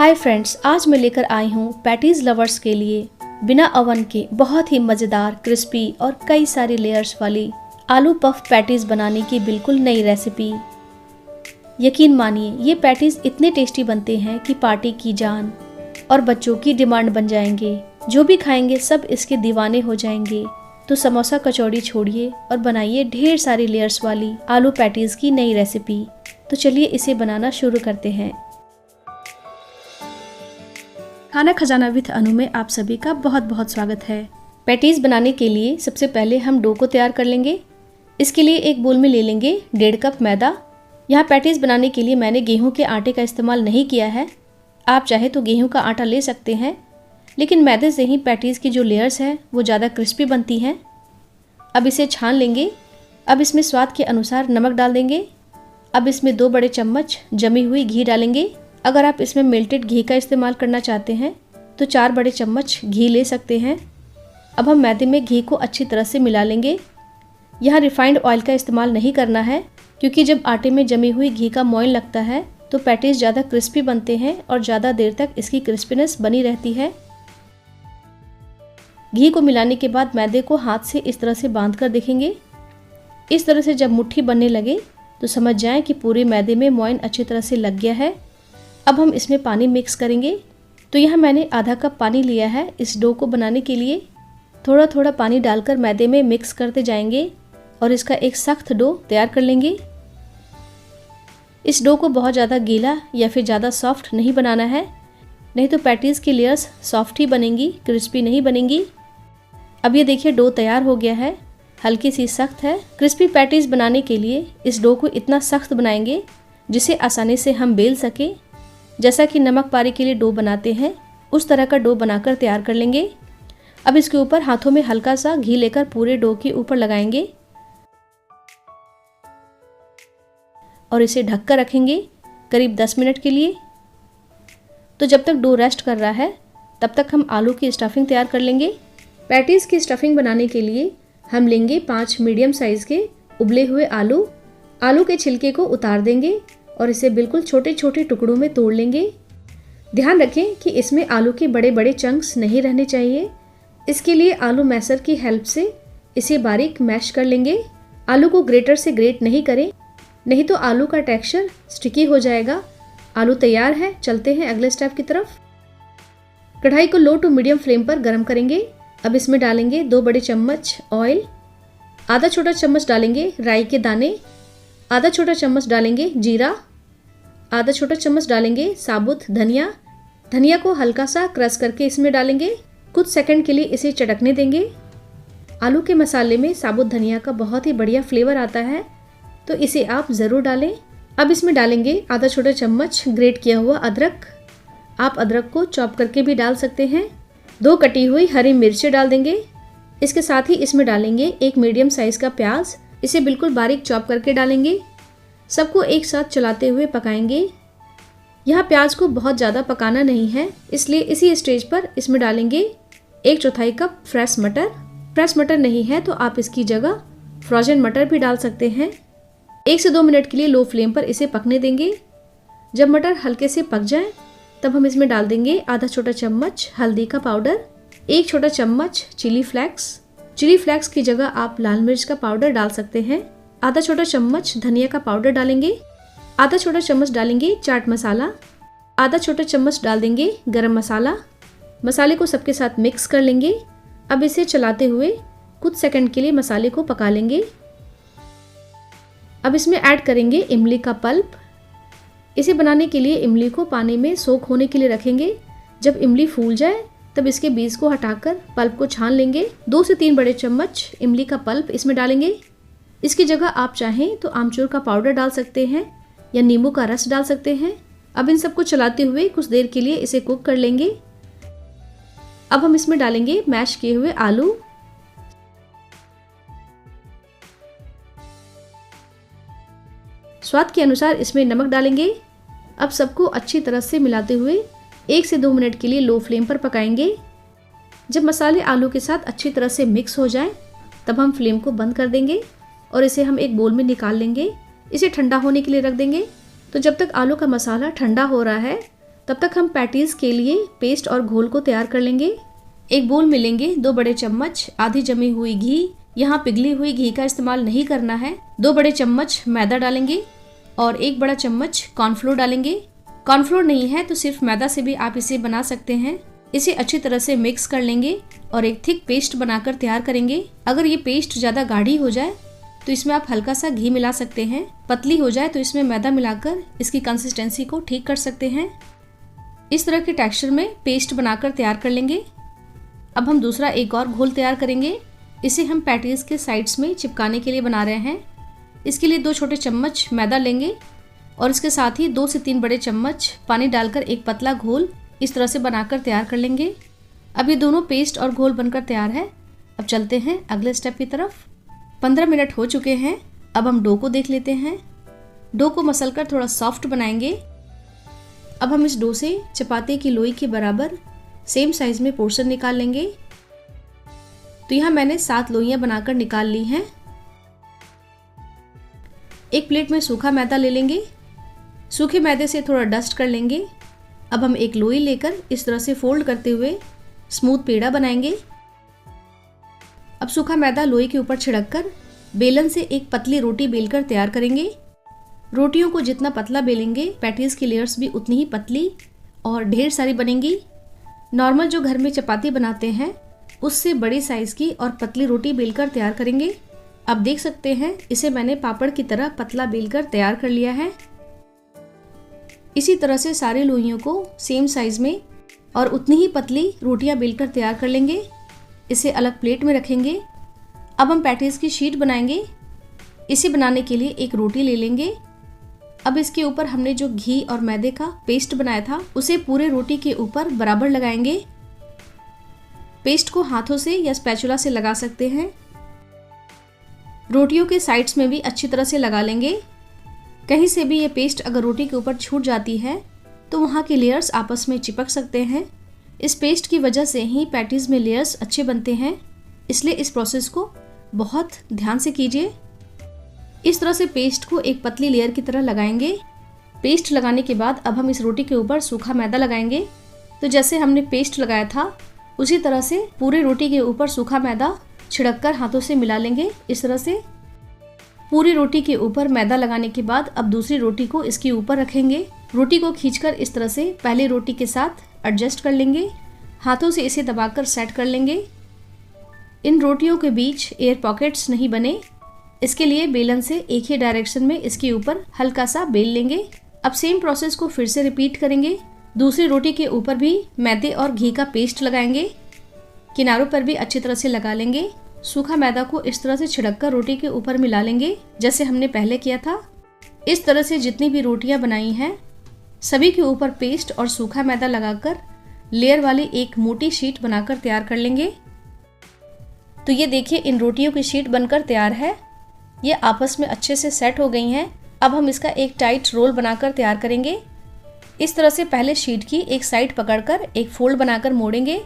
Hi friends, आज मैं लेकर आई हूँ पैटीज लवर्स के लिए बिना ओवन के बहुत ही मज़ेदार, क्रिस्पी और कई सारी लेयर्स वाली आलू पफ पैटीज बनाने की बिल्कुल नई रेसिपी। यकीन मानिए, ये पैटीज इतने टेस्टी बनते हैं कि पार्टी की जान और बच्चों की डिमांड बन जाएंगे। जो भी खाएंगे सब इसके दीवाने हो जाएंगे। तो समोसा कचौड़ी छोड़िए और बनाइए ढेर सारी लेयर्स वाली आलू पैटीज की नई रेसिपी। तो चलिए इसे बनाना शुरू करते हैं। खाना खजाना विद अनु में आप सभी का बहुत बहुत स्वागत है। पैटीज बनाने के लिए सबसे पहले हम डो को तैयार कर लेंगे। इसके लिए एक बोल में ले लेंगे 1.5 कप मैदा। यहाँ पैटीज बनाने के लिए मैंने गेहूं के आटे का इस्तेमाल नहीं किया है। आप चाहे तो गेहूं का आटा ले सकते हैं, लेकिन मैदे से ही पैटीज की जो लेयर्स हैं वो ज़्यादा क्रिस्पी बनती हैं। अब इसे छान लेंगे। अब इसमें स्वाद के अनुसार नमक डाल देंगे। अब इसमें 2 बड़े चम्मच जमी हुई घी डालेंगे। अगर आप इसमें मेल्टेड घी का इस्तेमाल करना चाहते हैं तो 4 बड़े चम्मच घी ले सकते हैं। अब हम मैदे में घी को अच्छी तरह से मिला लेंगे। यहाँ रिफाइंड ऑयल का इस्तेमाल नहीं करना है, क्योंकि जब आटे में जमी हुई घी का मोइन लगता है तो पैटीज ज़्यादा क्रिस्पी बनते हैं और ज़्यादा देर तक इसकी क्रिस्पीनेस बनी रहती है। घी को मिलाने के बाद मैदे को हाथ से इस तरह से बांध कर देखेंगे। इस तरह से जब मुट्ठी बनने लगे तो समझ जाएं कि पूरे मैदे में मोइन अच्छी तरह से लग गया है। अब हम इसमें पानी मिक्स करेंगे। तो यहाँ मैंने आधा कप पानी लिया है इस डो को बनाने के लिए। थोड़ा थोड़ा पानी डालकर मैदे में मिक्स करते जाएंगे और इसका एक सख्त डो तैयार कर लेंगे। इस डो को बहुत ज़्यादा गीला या फिर ज़्यादा सॉफ्ट नहीं बनाना है, नहीं तो पैटीज की लेयर्स सॉफ्ट ही बनेंगी, क्रिस्पी नहीं बनेंगी। अब ये देखिए डो तैयार हो गया है, हल्की सी सख्त है। क्रिस्पी पैटीज बनाने के लिए इस डो को इतना सख्त बनाएंगे जिसे आसानी से हम बेल सकें। जैसा कि नमक पारे के लिए डो बनाते हैं उस तरह का डो बनाकर तैयार कर लेंगे। अब इसके ऊपर हाथों में हल्का सा घी लेकर पूरे डो के ऊपर लगाएंगे और इसे ढककर रखेंगे करीब 10 मिनट के लिए। तो जब तक डो रेस्ट कर रहा है तब तक हम आलू की स्टफिंग तैयार कर लेंगे। पैटीज की स्टफिंग बनाने के लिए हम लेंगे 5 मीडियम साइज के उबले हुए आलू। आलू के छिलके को उतार देंगे और इसे बिल्कुल छोटे छोटे टुकड़ों में तोड़ लेंगे। ध्यान रखें कि इसमें आलू के बड़े बड़े चंक्स नहीं रहने चाहिए। इसके लिए आलू मैशर की हेल्प से इसे बारीक मैश कर लेंगे। आलू को ग्रेटर से ग्रेट नहीं करें, नहीं तो आलू का टेक्सचर स्टिकी हो जाएगा। आलू तैयार है, चलते हैं अगले स्टेप की तरफ। कढ़ाई को लो टू मीडियम फ्लेम पर गर्म करेंगे। अब इसमें डालेंगे 2 बड़े चम्मच ऑयल। आधा छोटा चम्मच डालेंगे राई के दाने। आधा छोटा चम्मच डालेंगे जीरा। आधा छोटा चम्मच डालेंगे साबुत धनिया। धनिया को हल्का सा क्रश करके इसमें डालेंगे। कुछ सेकंड के लिए इसे चटकने देंगे। आलू के मसाले में साबुत धनिया का बहुत ही बढ़िया फ्लेवर आता है, तो इसे आप ज़रूर डालें। अब इसमें डालेंगे आधा छोटा चम्मच ग्रेट किया हुआ अदरक। आप अदरक को चॉप करके भी डाल सकते हैं। 2 कटी हुई हरी मिर्चें डाल देंगे। इसके साथ ही इसमें डालेंगे 1 मीडियम साइज का प्याज। इसे बिल्कुल बारीक चॉप करके डालेंगे। सबको एक साथ चलाते हुए पकाएंगे। यहाँ प्याज को बहुत ज़्यादा पकाना नहीं है, इसलिए इसी स्टेज पर इसमें डालेंगे 1/4 कप फ्रेश मटर। फ्रेश मटर नहीं है तो आप इसकी जगह फ्रोजन मटर भी डाल सकते हैं। 1 से 2 मिनट के लिए लो फ्लेम पर इसे पकने देंगे। जब मटर हल्के से पक जाए तब हम इसमें डाल देंगे आधा छोटा चम्मच हल्दी का पाउडर, 1 छोटा चम्मच चिली फ्लेक्स। चिली फ्लेक्स की जगह आप लाल मिर्च का पाउडर डाल सकते हैं। आधा छोटा चम्मच धनिया का पाउडर डालेंगे। आधा छोटा चम्मच डालेंगे चाट मसाला। आधा छोटा चम्मच डाल देंगे गरम मसाला। मसाले को सबके साथ मिक्स कर लेंगे। अब इसे चलाते हुए कुछ सेकंड के लिए मसाले को पका लेंगे। अब इसमें ऐड करेंगे इमली का पल्प। इसे बनाने के लिए इमली को पानी में सोक होने के लिए रखेंगे। जब इमली फूल जाए तब इसके बीज को हटाकर पल्प को छान लेंगे। 2 से 3 बड़े चम्मच इमली का पल्प इसमें डालेंगे। इसकी जगह आप चाहें तो आमचूर का पाउडर डाल सकते हैं या नींबू का रस डाल सकते हैं। अब इन सबको चलाते हुए कुछ देर के लिए इसे कुक कर लेंगे। अब हम इसमें डालेंगे मैश किए हुए आलू। स्वाद के अनुसार इसमें नमक डालेंगे। अब सबको अच्छी तरह से मिलाते हुए 1 से 2 मिनट के लिए लो फ्लेम पर पकाएंगे। जब मसाले आलू के साथ अच्छी तरह से मिक्स हो जाएं, तब हम फ्लेम को बंद कर देंगे और इसे हम एक बोल में निकाल लेंगे। इसे ठंडा होने के लिए रख देंगे। तो जब तक आलू का मसाला ठंडा हो रहा है तब तक हम पैटीज के लिए पेस्ट और घोल को तैयार कर लेंगे। एक बोल में लेंगे 2 बड़े चम्मच आधी जमी हुई घी। यहाँ पिघली हुई घी का इस्तेमाल नहीं करना है। 2 बड़े चम्मच मैदा डालेंगे और 1 बड़ा चम्मच कॉर्नफ्लोर डालेंगे। कॉर्नफ्लोर नहीं है तो सिर्फ मैदा से भी आप इसे बना सकते हैं। इसे अच्छी तरह से मिक्स कर लेंगे और एक थिक पेस्ट बनाकर तैयार करेंगे। अगर ये पेस्ट ज़्यादा गाढ़ी हो जाए तो इसमें आप हल्का सा घी मिला सकते हैं। पतली हो जाए तो इसमें मैदा मिलाकर इसकी कंसिस्टेंसी को ठीक कर सकते हैं। इस तरह के टेक्सचर में पेस्ट बनाकर तैयार कर लेंगे। अब हम दूसरा एक और घोल तैयार करेंगे। इसे हम पैटीज के साइड्स में चिपकाने के लिए बना रहे हैं। इसके लिए 2 छोटे चम्मच मैदा लेंगे और इसके साथ ही 2 से 3 बड़े चम्मच पानी डालकर एक पतला घोल इस तरह से बनाकर तैयार कर लेंगे। अब ये दोनों पेस्ट और घोल बनकर तैयार है। अब चलते हैं अगले स्टेप की तरफ। 15 मिनट हो चुके हैं। अब हम डो को देख लेते हैं। डो को मसलकर थोड़ा सॉफ्ट बनाएंगे। अब हम इस डो से चपाती की लोई के बराबर सेम साइज में पोर्शन निकाल लेंगे। तो यहाँ मैंने 7 लोइयां बनाकर निकाल ली हैं। एक प्लेट में सूखा मैदा ले लेंगे। सूखे मैदे से थोड़ा डस्ट कर लेंगे। अब हम एक लोई लेकर इस तरह से फोल्ड करते हुए स्मूथ पेड़ा बनाएंगे। अब सूखा मैदा लोई के ऊपर छिड़ककर बेलन से एक पतली रोटी बेलकर तैयार करेंगे। रोटियों को जितना पतला बेलेंगे पैटीज की लेयर्स भी उतनी ही पतली और ढेर सारी बनेंगी। नॉर्मल जो घर में चपाती बनाते हैं उससे बड़ी साइज की और पतली रोटी बेलकर तैयार करेंगे। आप देख सकते हैं इसे मैंने पापड़ की तरह पतला बेलकर तैयार कर लिया है। इसी तरह से सारे लोइयों को सेम साइज में और उतनी ही पतली रोटियां बेलकर तैयार कर लेंगे। इसे अलग प्लेट में रखेंगे। अब हम पैटीज की शीट बनाएंगे। इसे बनाने के लिए एक रोटी ले लेंगे। अब इसके ऊपर हमने जो घी और मैदे का पेस्ट बनाया था उसे पूरे रोटी के ऊपर बराबर लगाएंगे। पेस्ट को हाथों से या स्पैचुला से लगा सकते हैं। रोटियों के साइड्स में भी अच्छी तरह से लगा लेंगे। कहीं से भी ये पेस्ट अगर रोटी के ऊपर छूट जाती है तो वहाँ के लेयर्स आपस में चिपक सकते हैं। इस पेस्ट की वजह से ही पैटीज में लेयर्स अच्छे बनते हैं, इसलिए इस प्रोसेस को बहुत ध्यान से कीजिए। इस तरह से पेस्ट को एक पतली लेयर की तरह लगाएंगे। पेस्ट लगाने के बाद अब हम इस रोटी के ऊपर सूखा मैदा लगाएंगे। तो जैसे हमने पेस्ट लगाया था उसी तरह से पूरे रोटी के ऊपर सूखा मैदा छिड़ककर हाथों से मिला लेंगे। इस तरह से पूरी रोटी के ऊपर मैदा लगाने के बाद अब दूसरी रोटी को इसके ऊपर रखेंगे। रोटी को खींचकर इस तरह से पहले रोटी के साथ एडजस्ट कर लेंगे। हाथों से इसे दबाकर सेट कर लेंगे। इन रोटियों के बीच एयर पॉकेट्स नहीं बने, इसके लिए बेलन से एक ही डायरेक्शन में इसके ऊपर हल्का सा बेल लेंगे। अब सेम प्रोसेस को फिर से रिपीट करेंगे। दूसरी रोटी के ऊपर भी मैदे और घी का पेस्ट लगाएंगे। किनारों पर भी अच्छी तरह से लगा लेंगे। सूखा मैदा को इस तरह से छिड़ककर रोटी के ऊपर मिला लेंगे जैसे हमने पहले किया था। इस तरह से जितनी भी रोटियां बनाई हैं सभी के ऊपर पेस्ट और सूखा मैदा लगाकर लेयर वाली एक मोटी शीट बनाकर तैयार कर लेंगे। तो ये देखिए इन रोटियों की शीट बनकर तैयार है। ये आपस में अच्छे से सेट हो गई हैं। अब हम इसका एक टाइट रोल बनाकर तैयार करेंगे। इस तरह से पहले शीट की एक साइड पकड़कर एक फोल्ड बनाकर मोड़ेंगे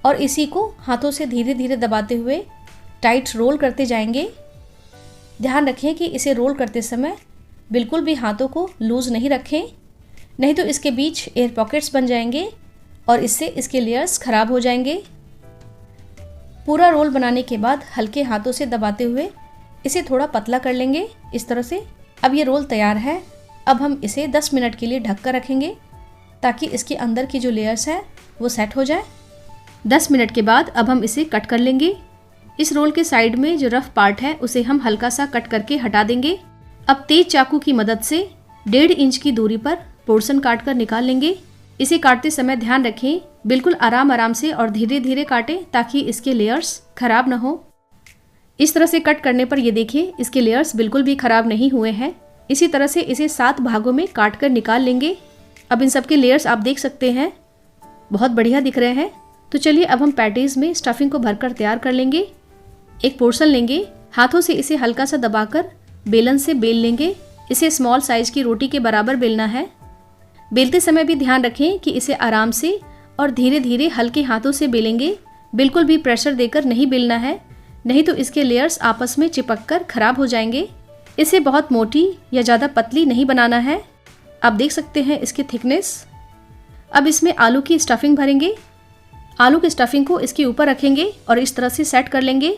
और इसी को हाथों से धीरे धीरे दबाते हुए टाइट रोल करते जाएंगे। ध्यान रखें कि इसे रोल करते समय बिल्कुल भी हाथों को लूज नहीं रखें, नहीं तो इसके बीच एयर पॉकेट्स बन जाएंगे और इससे इसके लेयर्स खराब हो जाएंगे। पूरा रोल बनाने के बाद हल्के हाथों से दबाते हुए इसे थोड़ा पतला कर लेंगे इस तरह से। अब ये रोल तैयार है। अब हम इसे 10 मिनट के लिए ढक कर रखेंगे ताकि इसके अंदर की जो लेयर्स है वो सेट हो जाए। 10 मिनट के बाद अब हम इसे कट कर लेंगे। इस रोल के साइड में जो रफ पार्ट है उसे हम हल्का सा कट करके हटा देंगे। अब तेज चाकू की मदद से 1.5 इंच की दूरी पर पोर्शन काट कर निकाल लेंगे। इसे काटते समय ध्यान रखें बिल्कुल आराम से और धीरे धीरे काटें ताकि इसके लेयर्स खराब ना हो। इस तरह से कट करने पर ये देखिए इसके लेयर्स बिल्कुल भी खराब नहीं हुए हैं। इसी तरह से इसे 7 भागों में काट कर निकाल लेंगे। अब इन सब के लेयर्स आप देख सकते हैं बहुत बढ़िया दिख रहे हैं। तो चलिए अब हम पैटीज में स्टफिंग को भरकर तैयार कर लेंगे। एक पोर्शन लेंगे, हाथों से इसे हल्का सा दबाकर बेलन से बेल लेंगे। इसे स्मॉल साइज की रोटी के बराबर बेलना है। बेलते समय भी ध्यान रखें कि इसे आराम से और धीरे धीरे हल्के हाथों से बेलेंगे। बिल्कुल भी प्रेशर देकर नहीं बेलना है, नहीं तो इसके लेयर्स आपस में चिपककर खराब हो जाएंगे। इसे बहुत मोटी या ज़्यादा पतली नहीं बनाना है। आप देख सकते हैं इसकी थिकनेस अब इसमें आलू की स्टफिंग भरेंगे। आलू की स्टफिंग को इसके ऊपर रखेंगे और इस तरह से सेट कर लेंगे।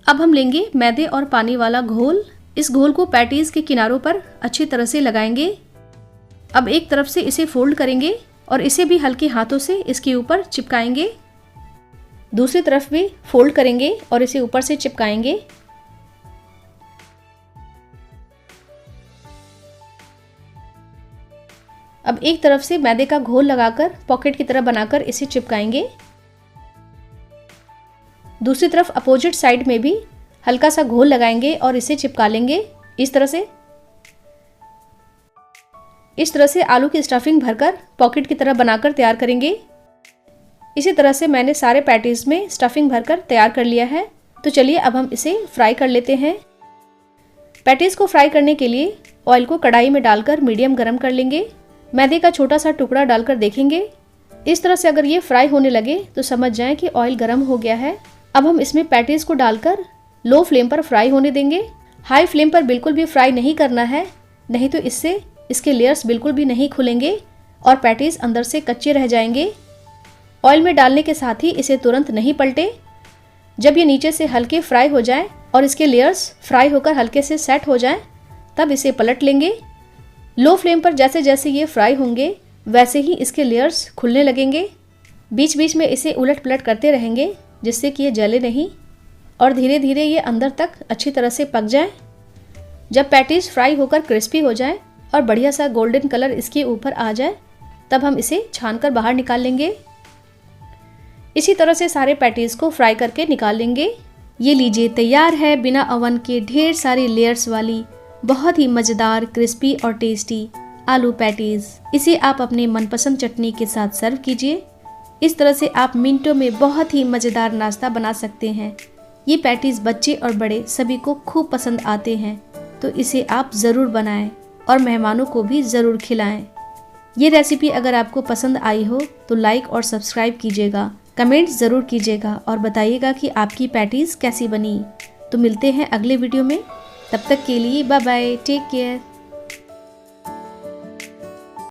अब हम लेंगे मैदे और पानी वाला घोल। इस घोल को पैटीज के किनारों पर अच्छी तरह से लगाएंगे। अब एक तरफ से इसे फोल्ड करेंगे और इसे भी हल्के हाथों से इसके ऊपर चिपकाएंगे। दूसरी तरफ भी फोल्ड करेंगे और इसे ऊपर से चिपकाएंगे। अब एक तरफ से मैदे का घोल लगाकर पॉकेट की तरह बनाकर इसे चिपकाएंगे। दूसरी तरफ अपोजिट साइड में भी हल्का सा घोल लगाएंगे और इसे चिपका लेंगे इस तरह से आलू की स्टफिंग भरकर पॉकेट की तरह बनाकर तैयार करेंगे। इसी तरह से मैंने सारे पैटीज में स्टफिंग भरकर तैयार कर लिया है। तो चलिए अब हम इसे फ्राई कर लेते हैं। पैटीज को फ्राई करने के लिए ऑयल को कढ़ाई में डालकर मीडियम गरम कर लेंगे। मैदे का छोटा सा टुकड़ा डालकर देखेंगे। इस तरह से अगर ये फ्राई होने लगे तो समझ जाएं कि ऑयल गर्म हो गया है। अब हम इसमें पैटीज को डालकर लो फ्लेम पर फ्राई होने देंगे। हाई फ्लेम पर बिल्कुल भी फ्राई नहीं करना है, नहीं तो इससे इसके लेयर्स बिल्कुल भी नहीं खुलेंगे और पैटीज अंदर से कच्चे रह जाएंगे। ऑयल में डालने के साथ ही इसे तुरंत नहीं पलटे। जब ये नीचे से हल्के फ्राई हो जाए और इसके लेयर्स फ्राई होकर हल्के से सेट हो जाएं, तब इसे पलट लेंगे। लो फ्लेम पर जैसे जैसे ये फ्राई होंगे वैसे ही इसके लेयर्स खुलने लगेंगे। बीच बीच में इसे उलट पलट करते रहेंगे जिससे कि ये जले नहीं और धीरे धीरे ये अंदर तक अच्छी तरह से पक जाए। जब पैटीज फ्राई होकर क्रिस्पी हो जाए और बढ़िया सा गोल्डन कलर इसके ऊपर आ जाए तब हम इसे छानकर बाहर निकाल लेंगे। इसी तरह से सारे पैटीज को फ्राई करके निकाल लेंगे। ये लीजिए तैयार है बिना ओवन के ढेर सारी लेयर्स वाली बहुत ही मज़ेदार क्रिस्पी और टेस्टी आलू पैटीज। इसे आप अपने मनपसंद चटनी के साथ सर्व कीजिए। इस तरह से आप मिनटों में बहुत ही मज़ेदार नाश्ता बना सकते हैं। ये पैटीज बच्चे और बड़े सभी को खूब पसंद आते हैं, तो इसे आप ज़रूर बनाएं और मेहमानों को भी ज़रूर खिलाएं। ये रेसिपी अगर आपको पसंद आई हो तो लाइक और सब्सक्राइब कीजिएगा, कमेंट ज़रूर कीजिएगा और बताइएगा कि आपकी पैटीज कैसी बनी। तो मिलते हैं अगले वीडियो में, तब तक के लिए बाय बाय, टेक केयर।